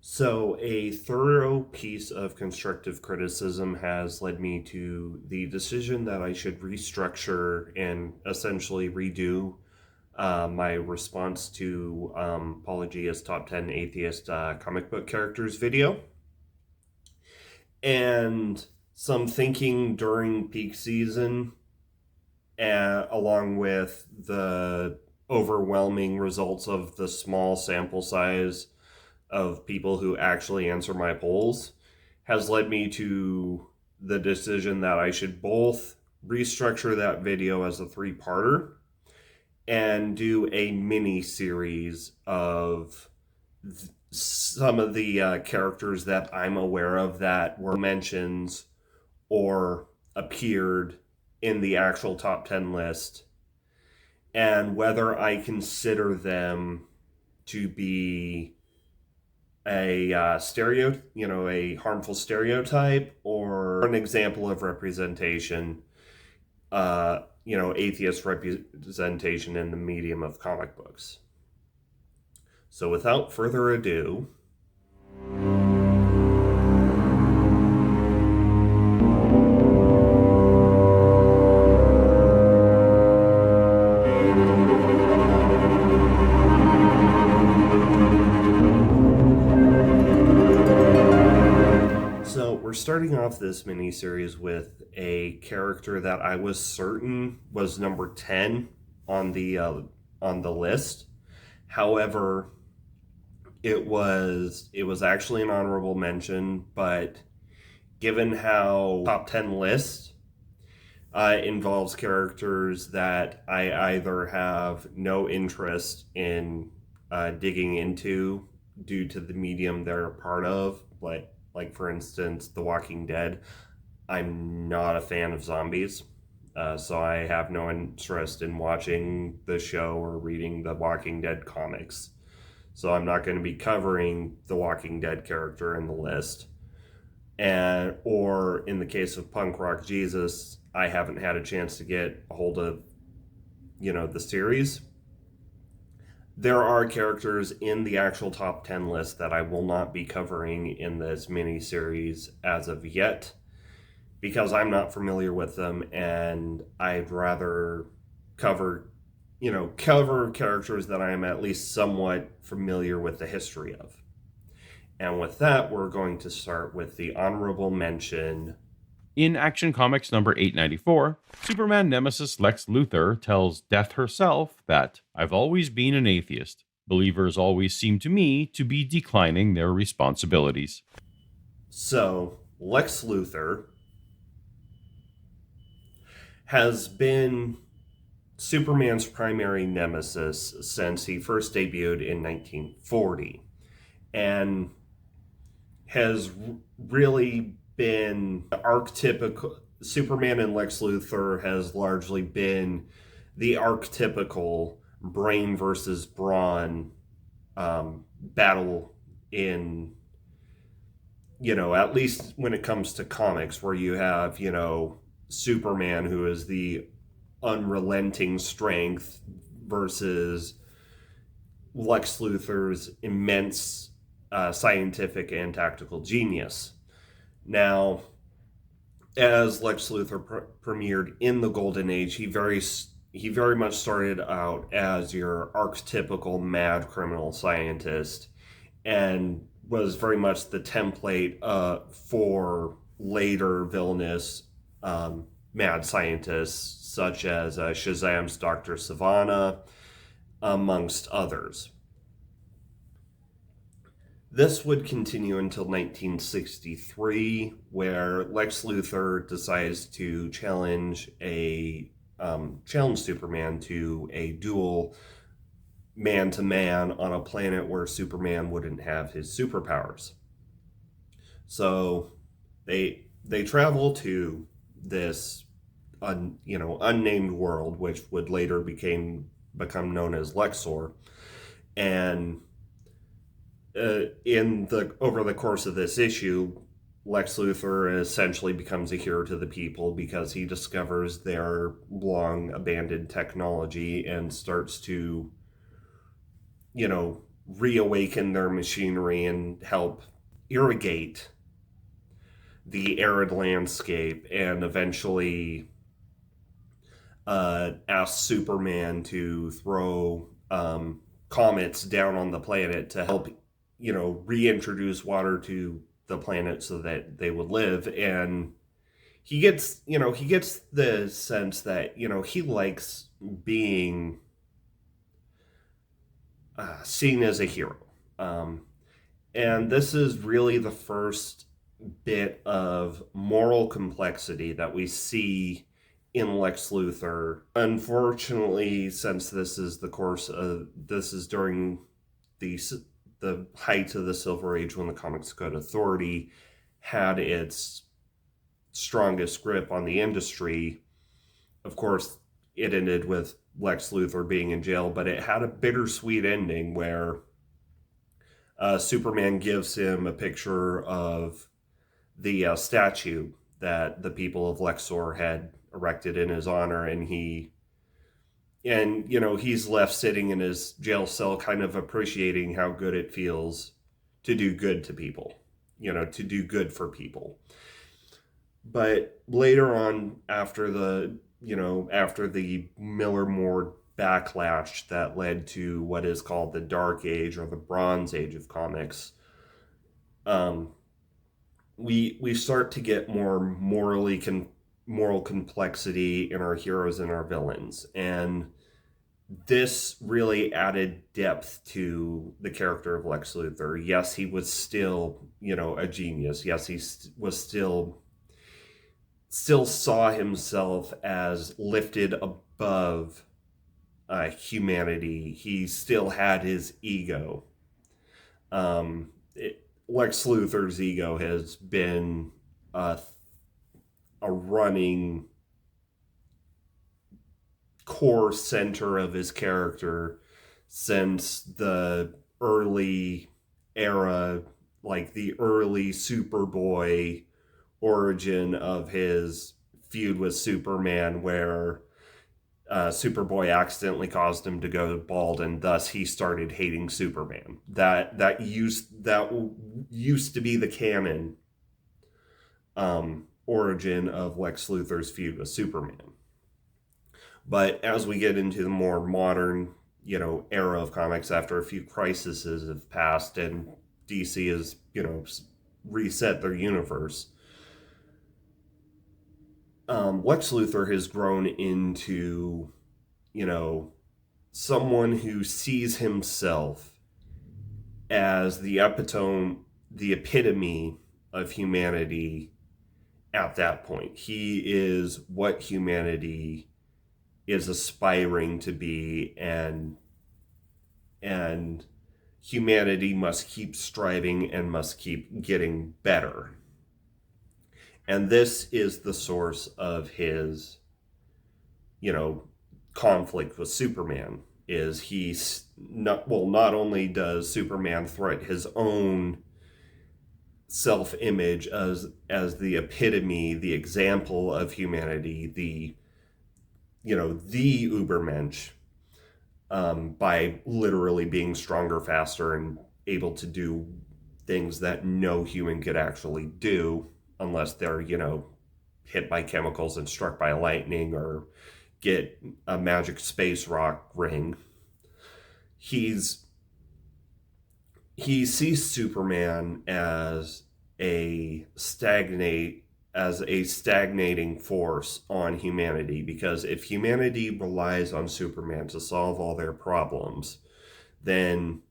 So, a thorough piece of constructive criticism has led me to the decision that I should restructure and essentially redo my response to Apologia's Top 10 Atheist Comic Book Characters video. And some thinking during peak season, along with the overwhelming results of the small sample size of people who actually answer my polls, has led me to the decision that I should both restructure that video as a three-parter and do a mini series of some of the characters that I'm aware of that were mentions or appeared in the actual top 10 list, and whether I consider them to be a a harmful stereotype or an example of representation, atheist representation in the medium of comic books. So without further ado, we're starting off this mini-series with a character that I was certain was number 10 on the list. However, it was actually an honorable mention, but given how top 10 list involves characters that I either have no interest in digging into due to the medium they're a part of, like for instance, The Walking Dead. I'm not a fan of zombies, so I have no interest in watching the show or reading the Walking Dead comics. So I'm not going to be covering the Walking Dead character in the list. Or in the case of Punk Rock Jesus, I haven't had a chance to get a hold of, the series. There are characters in the actual top 10 list that I will not be covering in this mini-series as of yet, because I'm not familiar with them, and I'd rather cover characters that I am at least somewhat familiar with the history of. And with that, we're going to start with the honorable mention. In Action Comics number 894, Superman nemesis Lex Luthor tells Death herself that I've always been an atheist. Believers always seem to me to be declining their responsibilities. So, Lex Luthor has been Superman's primary nemesis since he first debuted in 1940, and has really been archetypical. Superman and Lex Luthor has largely been the archetypical brain versus brawn battle in, at least when it comes to comics, where you have, Superman, who is the unrelenting strength, versus Lex Luthor's immense scientific and tactical genius. Now, as Lex Luthor premiered in the Golden Age, he very much started out as your archetypical mad criminal scientist, and was very much the template for later villainous mad scientists such as Shazam's Dr. Sivana, amongst others. This would continue until 1963, where Lex Luthor decides to challenge Superman to a duel man-to-man on a planet where Superman wouldn't have his superpowers. So they travel to this unnamed world, which would later become known as Lexor, and over the course of this issue, Lex Luthor essentially becomes a hero to the people because he discovers their long abandoned technology and starts to, reawaken their machinery and help irrigate the arid landscape, and eventually ask Superman to throw comets down on the planet to help, reintroduce water to the planet so that they would live. And he gets the sense that, he likes being seen as a hero. Um, and this is really the first bit of moral complexity that we see in Lex Luthor. Unfortunately, since this is during the height of the Silver Age, when the Comics Code Authority had its strongest grip on the industry. Of course, it ended with Lex Luthor being in jail, but it had a bittersweet ending where Superman gives him a picture of the statue that the people of Luxor had erected in his honor, and he's left sitting in his jail cell kind of appreciating how good it feels to do good to people, to do good for people. But later on, after the Miller-Moore backlash that led to what is called the Dark Age or the Bronze Age of comics, we start to get more moral complexity in our heroes and our villains, and this really added depth to the character of Lex Luthor. Yes, he was still, a genius. Yes, he was still saw himself as lifted above humanity. He still had his ego. Lex Luthor's ego has been a running core center of his character since the early era, like the early Superboy origin of his feud with Superman, where Superboy accidentally caused him to go bald, and thus he started hating Superman. That used to be the canon origin of Lex Luthor's feud with Superman. But as we get into the more modern, era of comics, after a few crises have passed and DC has, reset their universe, Lex Luthor has grown into, someone who sees himself as the epitome of humanity at that point. He is what humanity is aspiring to be, and humanity must keep striving and must keep getting better. And this is the source of his, conflict with Superman. Is not only does Superman threat his own self-image as the epitome, the example of humanity, the Ubermensch, by literally being stronger, faster, and able to do things that no human could actually do unless they're, hit by chemicals and struck by lightning or get a magic space rock ring. He sees Superman as a stagnating force on humanity, because if humanity relies on Superman to solve all their problems, then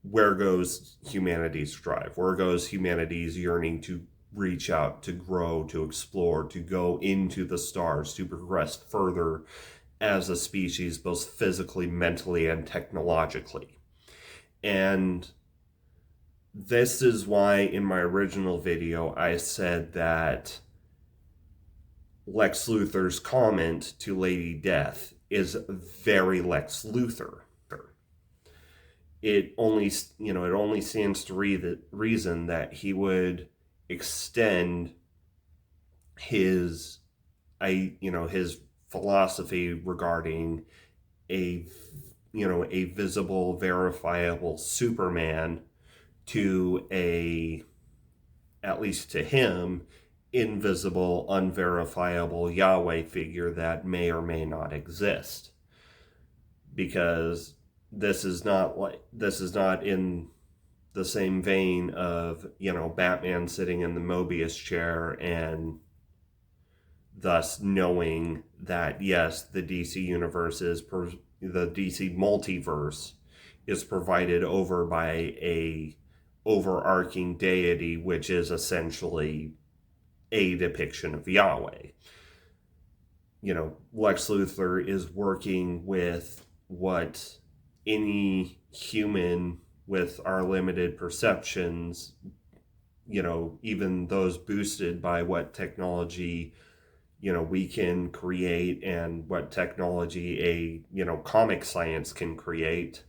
where goes humanity's drive? Where goes humanity's yearning to reach out, to grow, to explore, to go into the stars, to progress further as a species, both physically, mentally, and technologically? And this is why in my original video I said that Lex Luthor's comment to Lady Death is very Lex Luthor. It only stands to reason that he would extend his philosophy regarding a a visible, verifiable Superman to at least to him, invisible, unverifiable Yahweh figure that may or may not exist. Because this is not in the same vein of, Batman sitting in the Mobius chair and thus knowing that, yes, the DC universe the DC multiverse is provided over by a overarching deity, which is essentially a depiction of Yahweh. Lex Luthor is working with what any human with our limited perceptions, even those boosted by what technology, we can create and what technology comic science can create,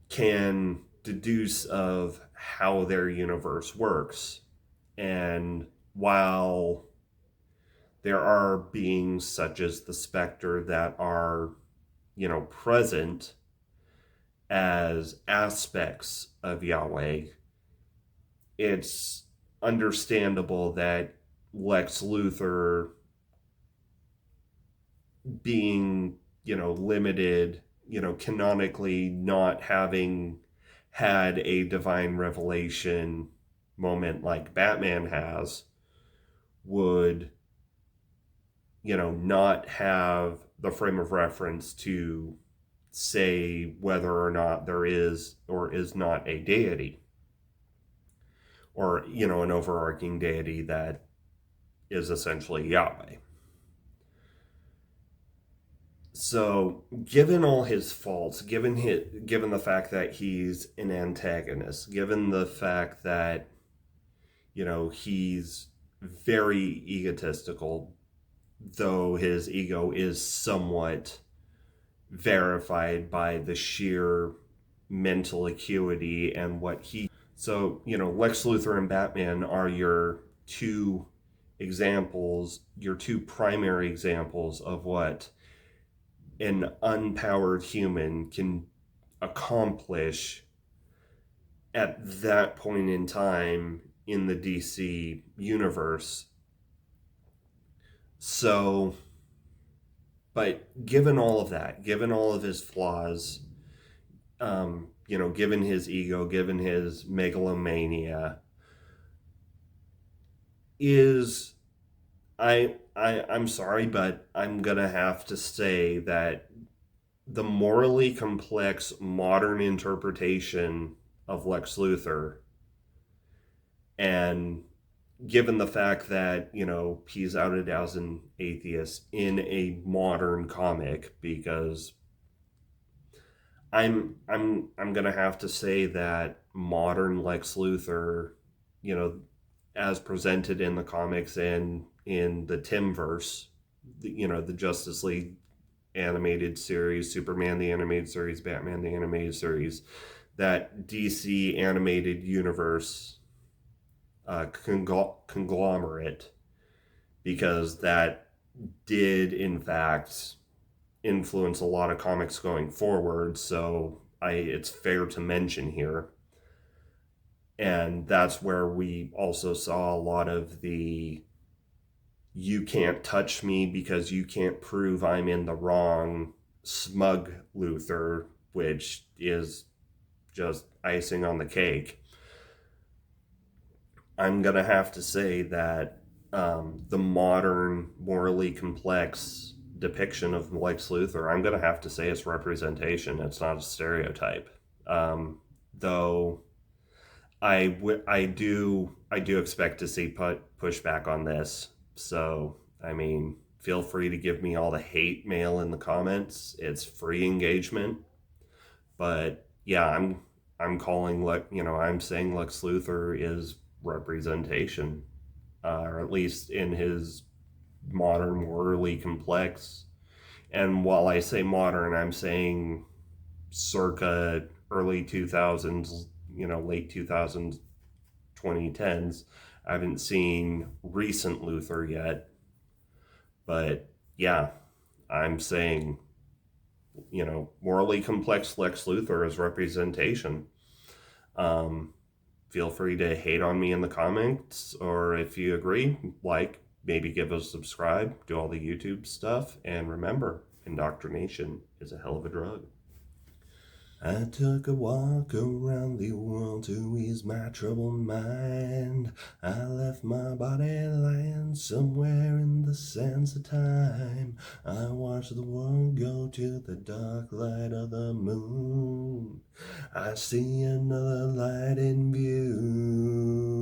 can deduce of how their universe works. And while there are beings such as the Spectre that are, present as aspects of Yahweh, it's understandable that Lex Luthor, being, limited, canonically not having had a divine revelation moment like Batman has, would, not have the frame of reference to say whether or not there is or is not a deity, or, an overarching deity that is essentially Yahweh. So, given all his faults, given the fact that he's an antagonist, given the fact that, he's very egotistical, though his ego is somewhat verified by the sheer mental acuity and what he... So, Lex Luthor and Batman are your two primary examples of what an unpowered human can accomplish at that point in time in the DC universe. So, but given all of that, given all of his flaws, given his ego, given his megalomania, I'm sorry, but I'm gonna have to say that the morally complex modern interpretation of Lex Luthor, and given the fact that, he's outed as an atheist in a modern comic, because I'm gonna have to say that modern Lex Luthor, as presented in the comics and in the Timverse, the Justice League animated series, Superman the animated series, Batman the animated series, that DC animated universe conglomerate, because that did in fact influence a lot of comics going forward, so it's fair to mention here. And that's where we also saw a lot of the "you can't touch me because you can't prove I'm in the wrong" smug Luthor, which is just icing on the cake. I'm gonna have to say that the modern, morally complex depiction of Lex Luthor, I'm gonna have to say it's representation. It's not a stereotype. Though I do expect to see pushback on this. So, I mean, feel free to give me all the hate mail in the comments. It's free engagement. But yeah, I'm saying Lex Luthor is representation, or at least in his modern, morally complex. And while I say modern, I'm saying circa early 2000s, late 2000s, 2010s. I haven't seen recent Luthor yet, but yeah, I'm saying morally complex Lex Luthor as representation. Feel free to hate on me in the comments, or if you agree, maybe give us a subscribe, do all the YouTube stuff, and remember, indoctrination is a hell of a drug. I took a walk around the world to ease my troubled mind. I left my body lying somewhere in the sands of time. I watched the world go to the dark light of the moon. I see another light in view.